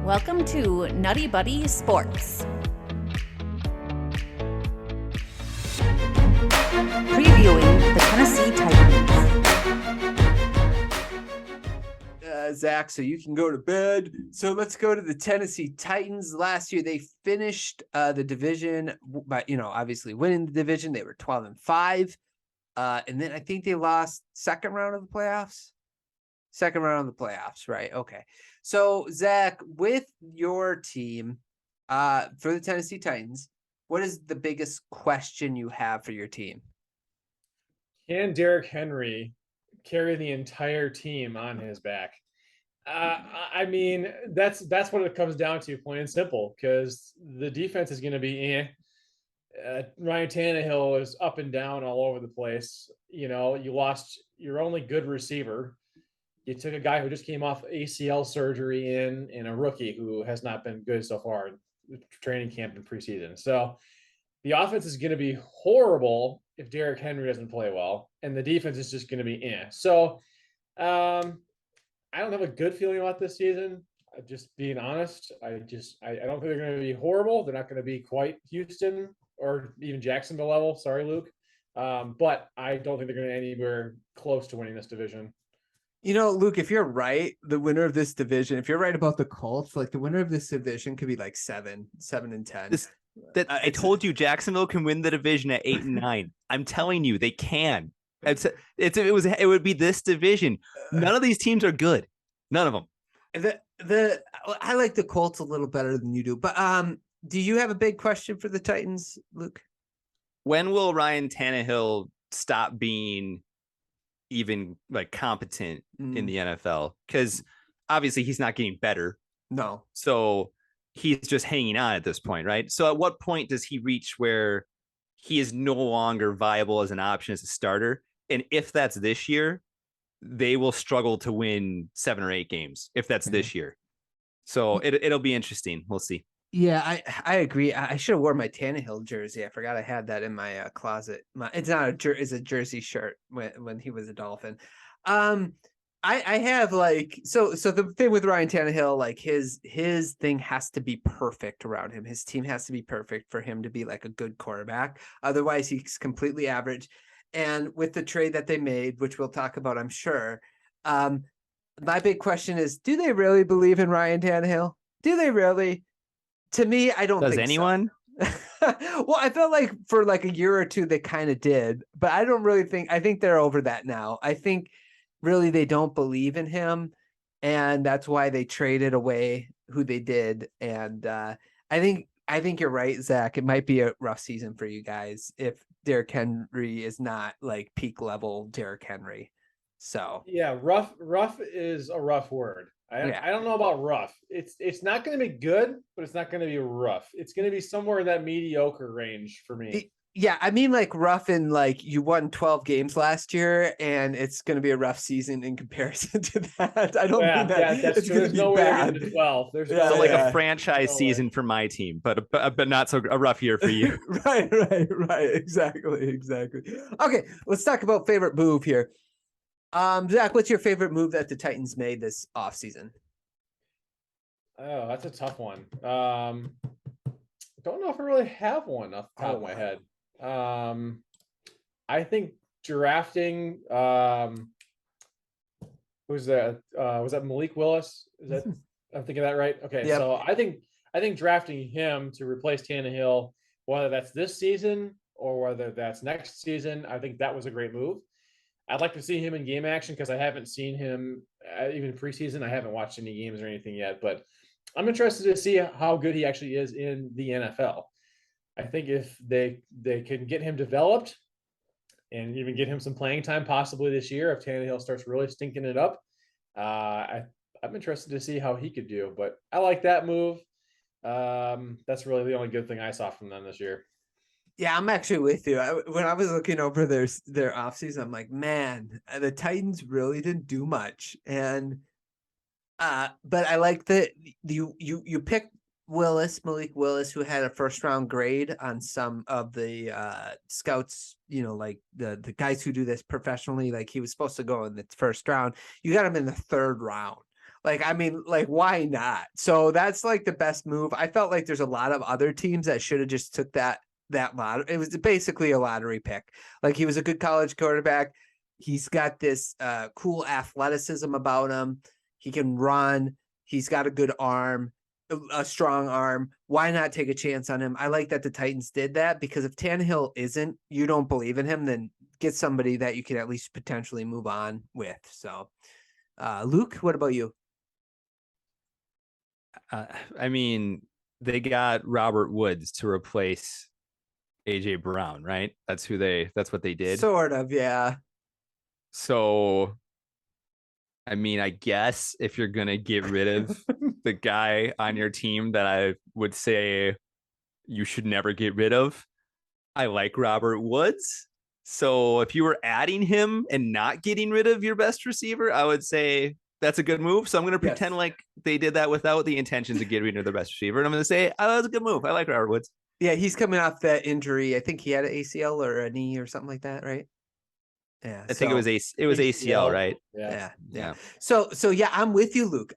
Welcome to NuttieBuddie Sports. Previewing the Tennessee Titans. Zach, so you can go to bed. So let's go to the Tennessee Titans. Last year, they finished the division by, obviously winning the division. They were 12-5. And then I think they lost second round of the playoffs, right? Okay. So Zach, with your team for the Tennessee Titans, what is the biggest question you have for your team? Can Derrick Henry carry the entire team on his back? I mean, that's what it comes down to, plain and simple, because the defense is going to be Ryan Tannehill is up and down all over the place. You lost your only good receiver. You took a guy who just came off ACL surgery in a rookie who has not been good so far in training camp and preseason. So the offense is going to be horrible if Derrick Henry doesn't play well, and the defense is just going to be So I don't have a good feeling about this season. Just being honest, I don't think they're going to be horrible. They're not going to be quite Houston or even Jacksonville level. Sorry, Luke. But I don't think they're going to be anywhere close to winning this division. Luke, if you're right, the winner of this division, if you're right about the Colts, like the winner of this division could be like 7-10. I told you Jacksonville can win the division at 8-9. I'm telling you, they can. It would be this division. None of these teams are good. None of them. I like the Colts a little better than you do. But do you have a big question for the Titans, Luke? When will Ryan Tannehill stop being even like competent in the NFL? Because obviously he's not getting better. No. So he's just hanging on at this point, right? So at what point does he reach where he is no longer viable as an option as a starter? And if that's this year, they will struggle to win 7 or 8 games if that's this year. So it'll be interesting. We'll see. Yeah, I agree. I should have worn my Tannehill jersey. I forgot I had that in my closet. It's not it's a jersey shirt when he was a Dolphin. I have so the thing with Ryan Tannehill, like his thing has to be perfect around him. His team has to be perfect for him to be like a good quarterback. Otherwise, he's completely average. And with the trade that they made, which we'll talk about, I'm sure, my big question is, do they really believe in Ryan Tannehill? Do they really? To me, I don't think so. Does anyone? Well, I felt like for like a year or two, they kind of did, but I don't really I think they're over that now. I think really they don't believe in him, and that's why they traded away who they did. And I think you're right, Zach. It might be a rough season for you guys if Derrick Henry is not like peak level Derrick Henry. So yeah, rough is a rough word. I don't know about rough. It's not going to be good, but it's not going to be rough. It's going to be somewhere in that mediocre range for me. Yeah, I mean like rough in like you won 12 games last year, and it's going to be a rough season in comparison to that. I don't mean that. Yeah, that's true. There's no way they're getting to 12. There's a franchise season for my team, but not so a rough year for you. Right. Exactly. Okay, let's talk about favorite move here. Zach, what's your favorite move that the Titans made this offseason? Oh, that's a tough one. Don't know if I really have one off the top of my head. I think drafting who's that? Was that Malik Willis? Is that I'm thinking that right? Okay, yep. So I think drafting him to replace Tannehill, whether that's this season or whether that's next season, I think that was a great move. I'd like to see him in game action because I haven't seen him even preseason. I haven't watched any games or anything yet, but I'm interested to see how good he actually is in the NFL. I think if they can get him developed and even get him some playing time possibly this year, if Tannehill starts really stinking it up, I'm interested to see how he could do. But I like that move. That's really the only good thing I saw from them this year. Yeah, I'm actually with you. When I was looking over their offseason, I'm like, man, the Titans really didn't do much. And but I like that you picked Malik Willis, who had a first round grade on some of the scouts, like the guys who do this professionally. Like he was supposed to go in the first round. You got him in the third round, Like, I mean, like, why not? So that's like the best move. I felt like there's a lot of other teams that should have just took that lottery. It was basically a lottery pick. Like, he was a good college quarterback. He's got this cool athleticism about him. He can run. He's got a good arm, a strong arm. Why not take a chance on him? I like that the Titans did that, because if Tannehill you don't believe in him, then get somebody that you can at least potentially move on with. So, Luke, what about you? I mean, they got Robert Woods to replace AJ Brown, right? That's what they did. Sort of, yeah. So, I mean, I guess if you're going to get rid of the guy on your team that I would say you should never get rid of, I like Robert Woods. So if you were adding him and not getting rid of your best receiver, I would say that's a good move. So I'm going to pretend like they did that without the intentions of getting rid of the best receiver. And I'm going to say, oh, that's a good move. I like Robert Woods. Yeah, he's coming off that injury. I think he had an ACL or a knee or something like that, right? Yeah, I think it was ACL, right? Yeah. So yeah, I'm with you, Luke.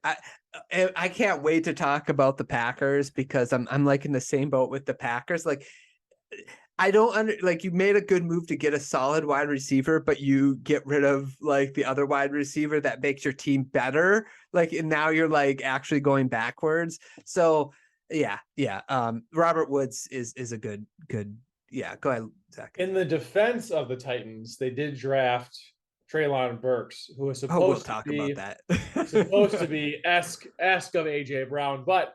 I can't wait to talk about the Packers, because I'm like in the same boat with the Packers. Like, I don't you made a good move to get a solid wide receiver, but you get rid of like the other wide receiver that makes your team better. Like, and now you're like actually going backwards. So yeah. Robert Woods is a good. Yeah, go ahead, Zach. In the defense of the Titans, they did draft Treylon Burks, who was supposed to be about that. supposed to be ask of AJ Brown, but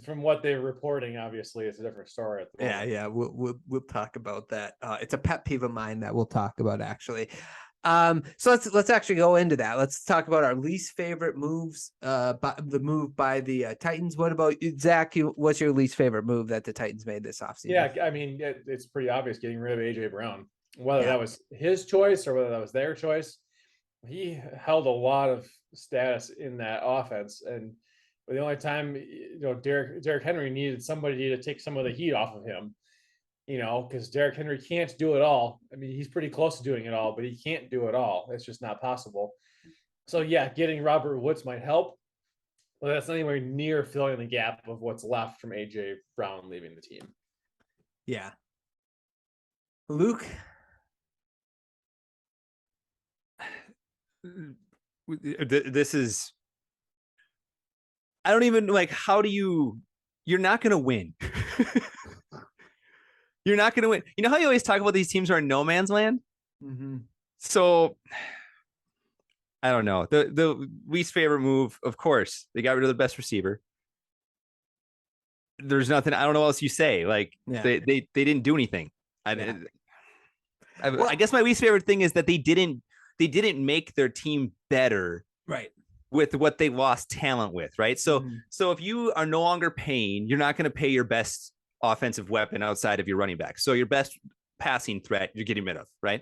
from what they're reporting, obviously it's a different story at the moment. Yeah, we'll talk about that. It's a pet peeve of mine that we'll talk about, actually. So let's actually go into that. Let's talk about our least favorite moves. The move by the Titans. What about Zach? What's your least favorite move that the Titans made this offseason? Yeah, I mean, it's pretty obvious getting rid of AJ Brown. Whether that was his choice or whether that was their choice, he held a lot of status in that offense. And the only time Derrick Henry needed somebody to take some of the heat off of him. Because Derrick Henry can't do it all. I mean, he's pretty close to doing it all, but he can't do it all. It's just not possible. So, yeah, getting Robert Woods might help, but that's not anywhere near filling the gap of what's left from A.J. Brown leaving the team. Yeah. Luke? This is... I don't even, how do you're not going to win. You're not going to win. You know how you always talk about these teams are in no man's land? Mm-hmm. So, I don't know. The least favorite move, of course, they got rid of the best receiver. There's nothing, I don't know what else you say. They didn't do anything. I guess my least favorite thing is that they didn't make their team better. Right. With what they lost talent with, right? So if you are no longer paying, you're not going to pay your best offensive weapon outside of your running back. So your best passing threat, you're getting rid of, right?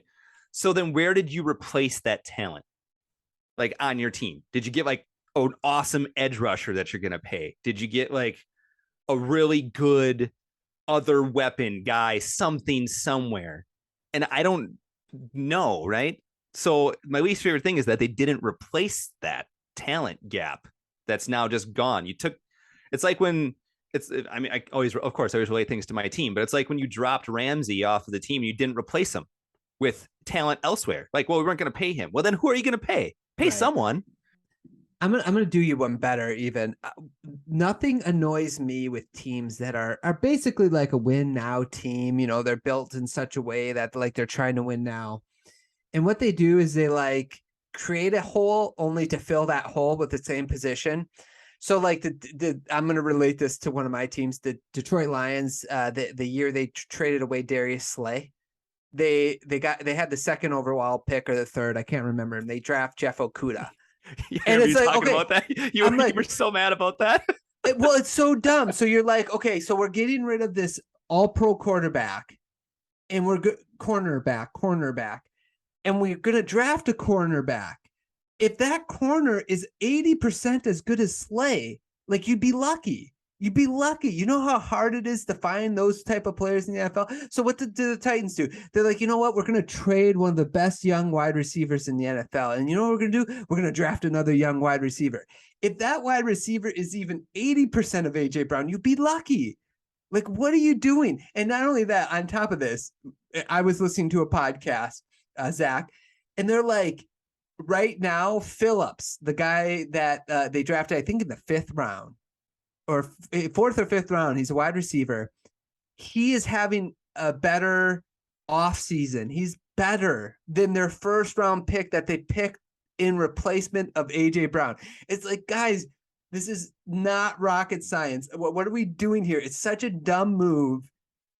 So then where did you replace that talent? Like, on your team? Did you get an awesome edge rusher that you're going to pay? Did you get a really good other weapon guy, something somewhere? And I don't know, right? So my least favorite thing is that they didn't replace that talent gap that's now just gone. It's like when I always relate things to my team, but it's like when you dropped Ramsey off of the team, you didn't replace him with talent elsewhere. We weren't going to pay him. Well, then who are you going to pay? Pay someone. I'm gonna do you one better. Even nothing annoys me with teams that are basically like a win now team. They're built in such a way that they're trying to win now, and what they do is they create a hole only to fill that hole with the same position. So I'm going to relate this to one of my teams, the Detroit Lions. The year they traded away Darius Slay, they had the second overall pick or the third, I can't remember, and they draft Jeff Okudah. Yeah, and it's about that. You were so mad about that. Well, it's so dumb. So you're like, okay, so we're getting rid of this all-pro quarterback, and we're cornerback, and we're going to draft a cornerback. If that corner is 80% as good as Slay, you'd be lucky. You'd be lucky. You know how hard it is to find those type of players in the NFL? So what do the Titans do? They're like, you know what? We're going to trade one of the best young wide receivers in the NFL. And you know what we're going to do? We're going to draft another young wide receiver. If that wide receiver is even 80% of A.J. Brown, you'd be lucky. Like, what are you doing? And not only that, on top of this, I was listening to a podcast, Zach, and they're like, right now, Phillips, the guy that they drafted, I think in the 5th round, or 4th or 5th round, he's a wide receiver. He is having a better offseason. He's better than their 1st round pick that they picked in replacement of AJ Brown. It's like, guys, this is not rocket science. What are we doing here? It's such a dumb move.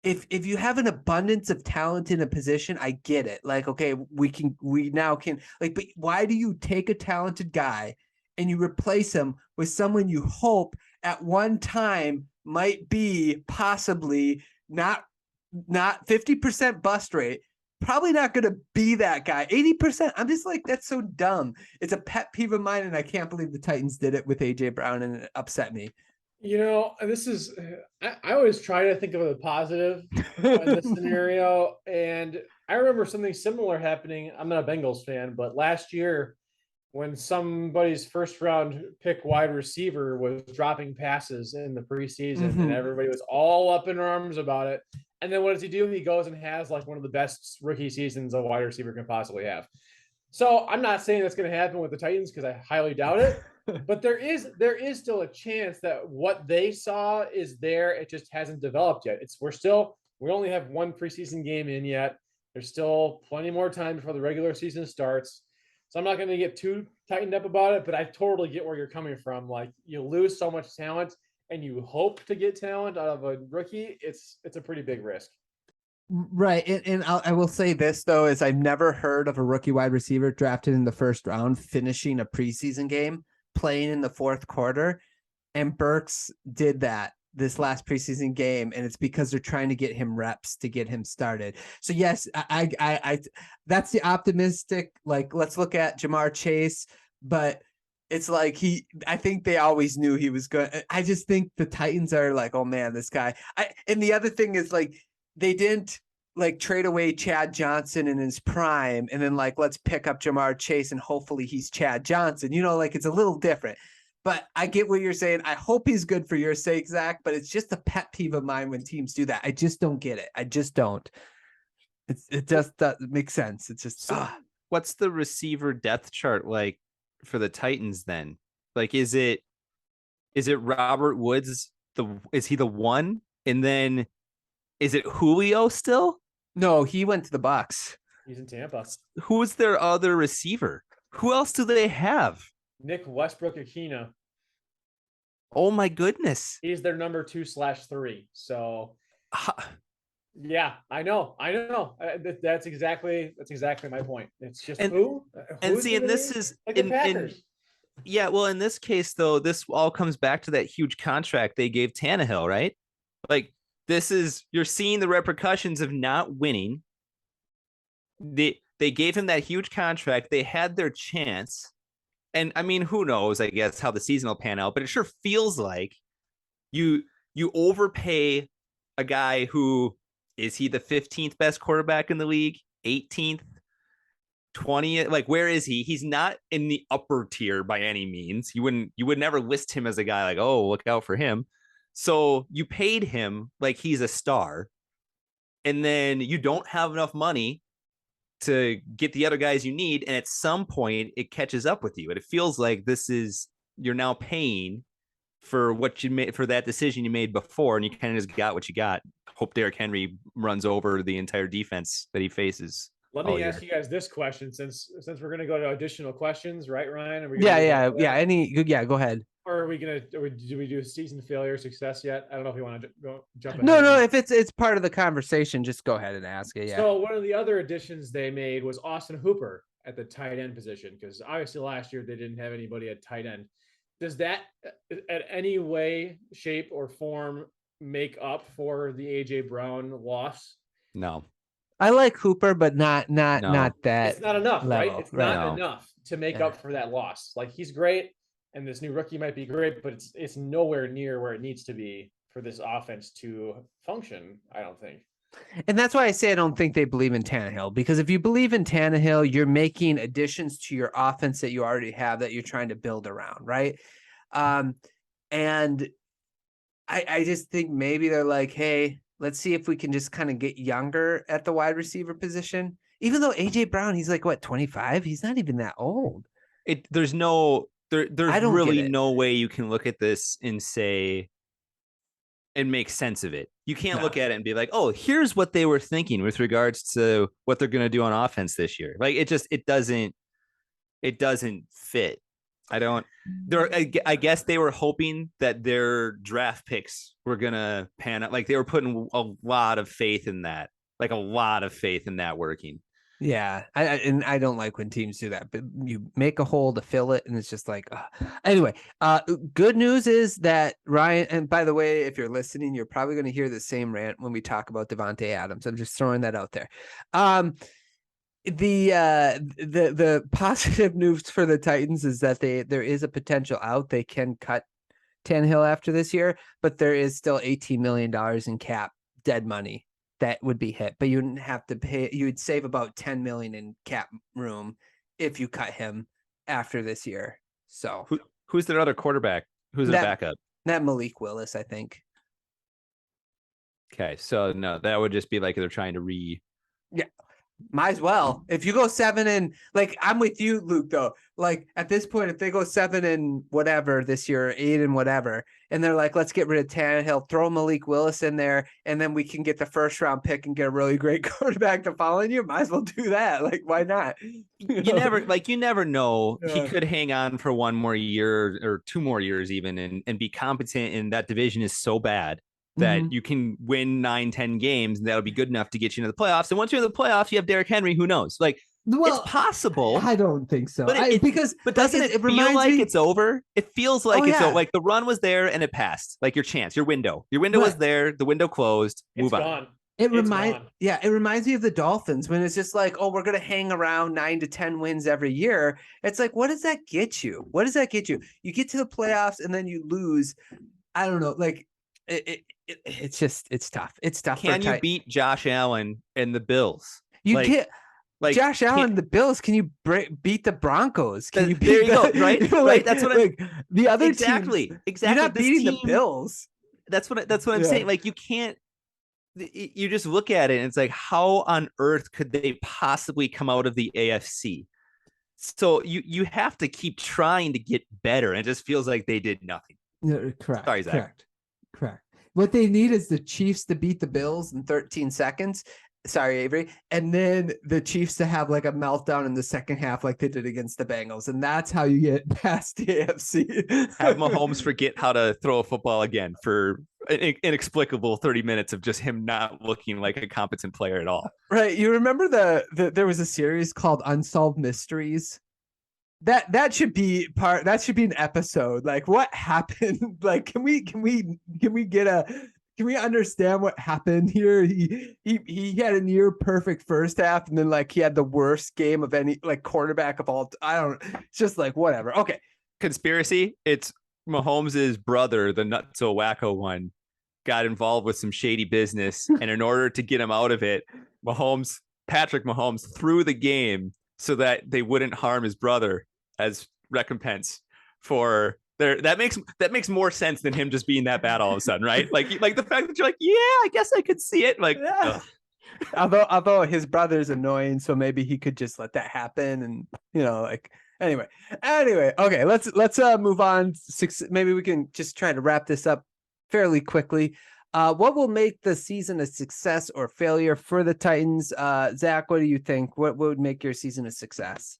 If you have an abundance of talent in a position, I get it. Like, okay, we now can, like, but why do you take a talented guy and you replace him with someone you hope at one time might be possibly not 50% bust rate, probably not going to be that guy. 80%. I'm just like, that's so dumb. It's a pet peeve of mine, and I can't believe the Titans did it with AJ Brown, and it upset me. You know, this is, I always try to think of the positive in this scenario. And I remember something similar happening. I'm not a Bengals fan, but last year when somebody's 1st round pick wide receiver was dropping passes in the preseason and everybody was all up in arms about it. And then what does he do? He goes and has like one of the best rookie seasons a wide receiver can possibly have. So I'm not saying that's going to happen with the Titans because I highly doubt it. But there is still a chance that what they saw is there. It just hasn't developed yet. We only have one preseason game in yet. There's still plenty more time before the regular season starts. So I'm not going to get too tightened up about it, but I totally get where you're coming from. Like, you lose so much talent and you hope to get talent out of a rookie. It's a pretty big risk. Right. And I will say this, though, is I've never heard of a rookie wide receiver drafted in the 1st round finishing a preseason game, playing in the 4th quarter. And Burks did that this last preseason game, and it's because they're trying to get him reps to get him started. So yes, I that's the optimistic, like, let's look at Jamar Chase, but it's like I think they always knew he was good. I just think the Titans are like, oh man, this guy. And the other thing is, like, they didn't like trade away Chad Johnson in his prime and then like, let's pick up Jamar Chase and hopefully he's Chad Johnson, you know, like, it's a little different. But I get what you're saying. I hope he's good for your sake, Zach, but it's just a pet peeve of mine when teams do that. I just don't get it. I just don't. It just doesn't make sense. It's just, what's the receiver depth chart like for the Titans then? Like, is it Robert Woods? Is he the one? And then is it Julio still? No, he went to the Bucs. He's in Tampa. Who's their other receiver? Who else do they have? Nick Westbrook-Akina. Oh my goodness. He's their number 2/3. So yeah, I know. That's exactly my point. It's just who? And see, and this is like the Packers. Yeah, well, in this case, though, this all comes back to that huge contract they gave Tannehill, right? Like, you're seeing the repercussions of not winning. They gave him that huge contract. They had their chance. And I mean, who knows, I guess, how the season will pan out, but it sure feels like you overpay a guy who, is he the 15th best quarterback in the league? 18th? 20th? Like, where is he? He's not in the upper tier by any means. You would never list him as a guy like, oh, look out for him. So you paid him like he's a star, and then you don't have enough money to get the other guys you need, and at some point it catches up with you. And it feels like you're now paying for what you made, for that decision you made before, and you kind of just got what you got. Hope Derrick Henry runs over the entire defense that he faces. Let me ask you guys this question, since we're going to go to additional questions, right, Ryan? Are we yeah. Go ahead. Or do we do season failure, success yet? I don't know if you want to jump ahead. No. If it's part of the conversation, just go ahead and ask it. Yeah. So one of the other additions they made was Austin Hooper at the tight end position, because obviously last year they didn't have anybody at tight end. Does that at any way, shape, or form make up for the AJ Brown loss? No. I like Hooper, but not that. It's not enough, level, right? It's not enough to make up for that loss. Like, he's great, and this new rookie might be great, but it's nowhere near where it needs to be for this offense to function, I don't think. And that's why I say I don't think they believe in Tannehill, because if you believe in Tannehill, you're making additions to your offense that you already have that you're trying to build around, right? And I just think maybe they're like, hey, let's see if we can just kind of get younger at the wide receiver position. Even though AJ Brown, he's like, what, 25? He's not even that old. There's really no way you can look at this and say and make sense of it. You can't look at it and be like, oh, here's what they were thinking with regards to what they're going to do on offense this year. Like it doesn't fit. I guess they were hoping that their draft picks were going to pan out. Like they were putting a lot of faith in that, working. Yeah, I don't like when teams do that, but you make a hole to fill it, and it's just like, anyway. Good news is that Ryan, and by the way, if you're listening, you're probably going to hear the same rant when we talk about Devontae Adams. I'm just throwing that out there. The positive news for the Titans is that there is a potential out. They can cut Tannehill after this year, but there is still $18 million in cap dead money that would be hit, but you wouldn't have to pay. You would save about 10 million in cap room if you cut him after this year. So who's their other quarterback? Who's their backup? That Malik Willis, I think. Okay, so no, that would just be like they're trying to Yeah, might as well. If you go 7 and like, I'm with you, Luke, though. Like at this point, if they go 7 and whatever this year, 8 and whatever, and they're like, let's get rid of Tannehill, throw Malik Willis in there, and then we can get the first round pick and get a really great quarterback to follow you. Might as well do that. Like, why not? You never know. Yeah. He could hang on for 1 more year or 2 more years even and be competent, and that division is so bad that you can win 9-10 games, and that'll be good enough to get you into the playoffs. And once you're in the playoffs, you have Derrick Henry. Who knows? Like, it's possible. I don't think so. But doesn't it feel like it's over? It feels like it's over. Like the run was there and it passed. Like your chance, your window was there. The window closed. Move on. It reminds me of the Dolphins when it's just like, oh, we're gonna hang around 9 to 10 wins every year. It's like, what does that get you? You get to the playoffs and then you lose. I don't know. Like it's tough. It's tough. Can you beat Josh Allen and the Bills? Like Josh Allen and the Bills. Can you beat the Broncos? Can you beat there you go, right? Right. That's what the other exactly. Teams, exactly. You're not beating the Bills. That's what I'm saying. Like you can't. You just look at it and it's like, how on earth could they possibly come out of the AFC? So you have to keep trying to get better, and it just feels like they did nothing. Yeah, correct. Sorry, Zach. Correct. What they need is the Chiefs to beat the Bills in 13 seconds. Sorry, Avery. And then the Chiefs to have like a meltdown in the second half like they did against the Bengals. And that's how you get past the AFC. Have Mahomes forget how to throw a football again for an inexplicable 30 minutes of just him not looking like a competent player at all. Right. You remember there was a series called Unsolved Mysteries? That should be an episode. Like, what happened? Like, can we understand what happened here? He had a near perfect first half, and then like he had the worst game of any like quarterback of all. It's just like whatever. Okay. Conspiracy. It's Mahomes' brother, the Nutso Wacko one, got involved with some shady business, and in order to get him out of it, Patrick Mahomes threw the game so that they wouldn't harm his brother as recompense for their. That makes more sense than him just being that bad all of a sudden, right? Like the fact that you're like, yeah, I guess I could see it. Like, yeah. although his brother's annoying, so maybe he could just let that happen, and like anyway. Okay, let's move on. Maybe we can just try to wrap this up fairly quickly. What will make the season a success or failure for the Titans? Zach, what do you think? What would make your season a success?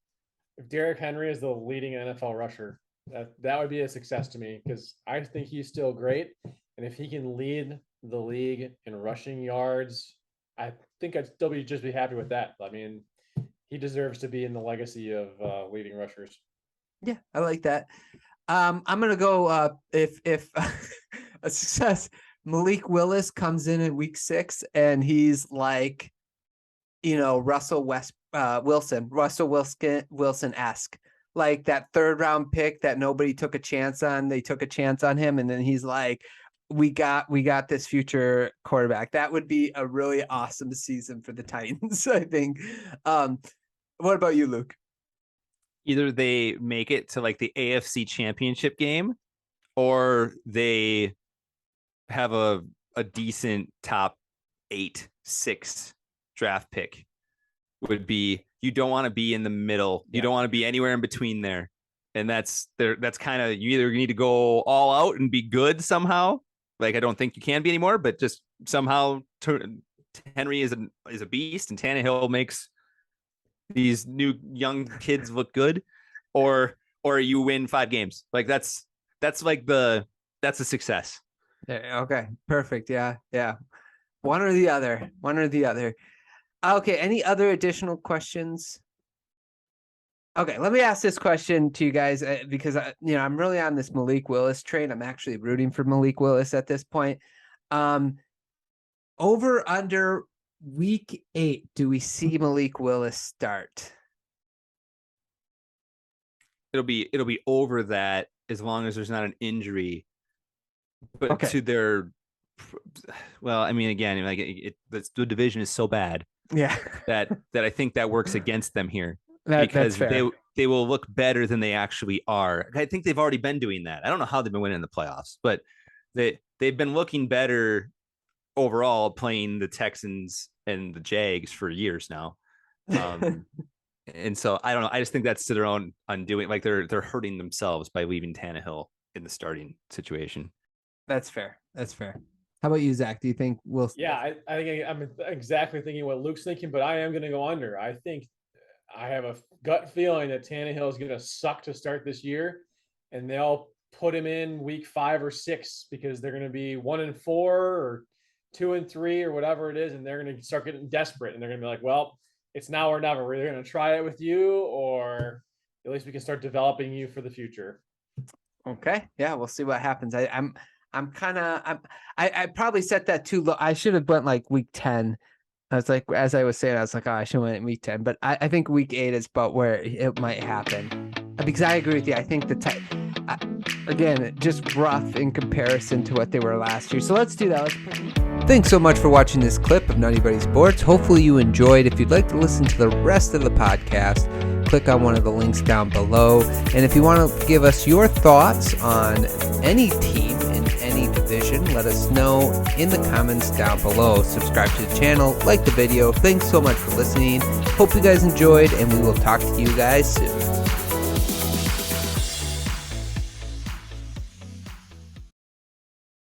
If Derrick Henry is the leading NFL rusher, that would be a success to me, because I think he's still great. And if he can lead the league in rushing yards, I think I'd still be happy with that. I mean, he deserves to be in the legacy of leading rushers. Yeah, I like that. I'm going to go if a success, Malik Willis comes in week 6 and he's like, Russell Wilson-esque. like that 3rd round pick that nobody took a chance on. They took a chance on him, and then he's like, we got this future quarterback. That would be a really awesome season for the Titans, I think. What about you, Luke? Either they make it to like the AFC championship game, or they have a decent top 8-6 draft pick. Would be, you don't want to be in the middle. You don't want to be anywhere in between there. And that's kind of, you either need to go all out and be good somehow. Like, I don't think you can be anymore, but just somehow Henry is a beast, and Tannehill makes these new young kids look good, or you win 5 games. Like that's a success. Okay, perfect. Yeah. One or the other. Okay, any other additional questions? Okay, let me ask this question to you guys because I'm really on this Malik Willis train. I'm actually rooting for Malik Willis at this point. Over under week 8, do we see Malik Willis start? It'll be over that as long as there's not an injury. But Okay. to their, well, I mean, again, like the division is so bad. Yeah, that I think that works against them here. that's Because fair. they will look better than they actually are. I think they've already been doing that. I don't know how they've been winning in the playoffs, but they've been looking better overall, playing the Texans and the Jags for years now. And so I don't know. I just think that's to their own undoing. Like they're hurting themselves by leaving Tannehill in the starting situation. That's fair. How about you, Zach? Do you think we'll? Yeah, I think I'm exactly thinking what Luke's thinking, but I am going to go under. I think I have a gut feeling that Tannehill is going to suck to start this year, and they'll put him in week 5 or 6 because they're going to be 1-4 or 2-3 or whatever it is, and they're going to start getting desperate, and they're going to be like, well, it's now or never. We're either going to try it with you, or at least we can start developing you for the future. Okay, yeah, we'll see what happens. I probably set that too low. I should have went like week 10. I was like, as I was saying, I was like, oh, I should have went in week 10, but I think week 8 is about where it might happen. Because I agree with you. I think again, just rough in comparison to what they were last year. So let's do that. Thanks so much for watching this clip of NuttieBuddie Sports. Hopefully you enjoyed. If you'd like to listen to the rest of the podcast, click on one of the links down below. And if you want to give us your thoughts on any team in any division, let us know in the comments down below. Subscribe to the channel, like the video. Thanks so much for listening. Hope you guys enjoyed, and we will talk to you guys soon.